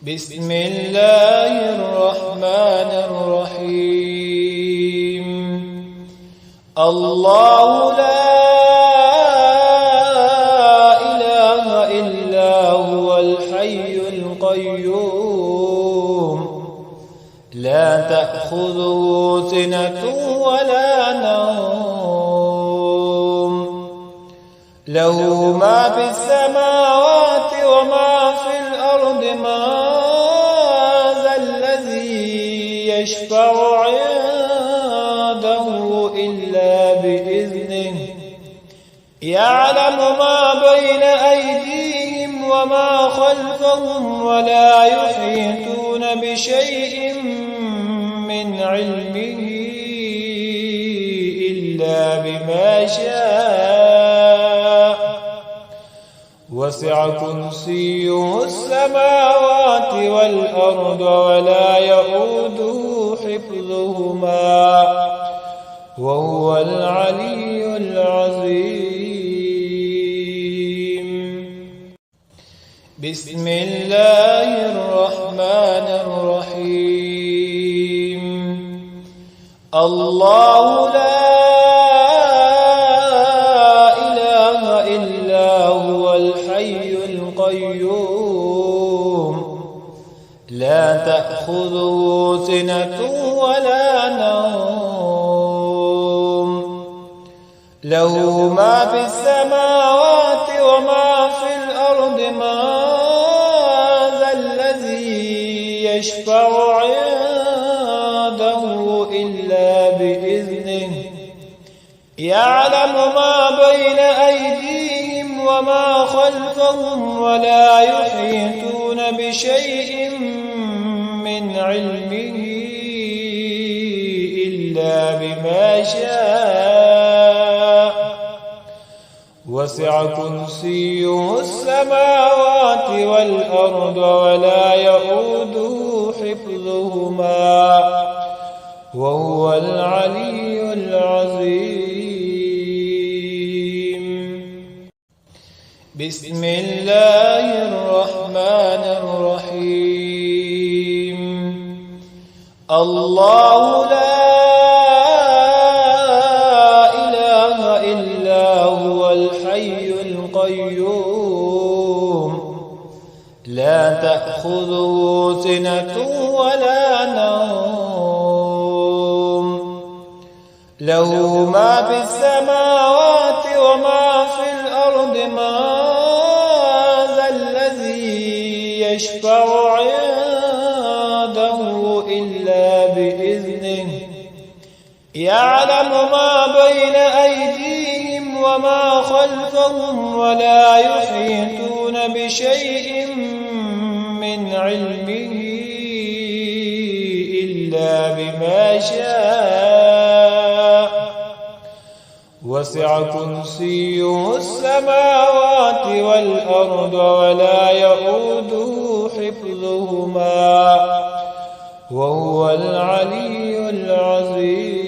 بسم الله الرحمن الرحيم. الله لا إله إلا هو الحي القيوم لا تأخذه سنة ولا نوم له ما في السماوات وما في الأرض ما ذا الذي يشفع عنده إلا بإذنه يعلم ما بين أيديهم وما خلفهم ولا يحيطون بشيء من علمه إلا بما شاء وسع كرسيه السماوات والأرض ولا يؤوده حفظهما وهو العلي العظيم. بسم الله الرحمن الرحيم. الله لا إله إلا هو الحي القيوم لا تأخذه سنة ولا نوم له ما في السماوات وما في الأرض ما ذا الذي يشفع عنده إلا بإذنه يعلم ما بين أيديهم وما خلفهم ولا يحيطون بشيء من علمه إلا بما شاء وسع كرسيه السماوات والأرض ولا يؤوده حفظهما وهو العلي العظيم. بسم الله الرحمن الرحيم. الله لا إله إلا هو الحي القيوم لا تأخذه سنة ولا نوم له ما في السماوات وما في الأرض ما ذا الذي يشفع عنده إلا بإذنه يعلم ما بين أيديهم وما خلفهم ولا يحيطون بشيء من علمه إلا بما شاء وسع كرسيه السماوات والأرض ولا يؤوده حفظهما وهو العلي العظيم.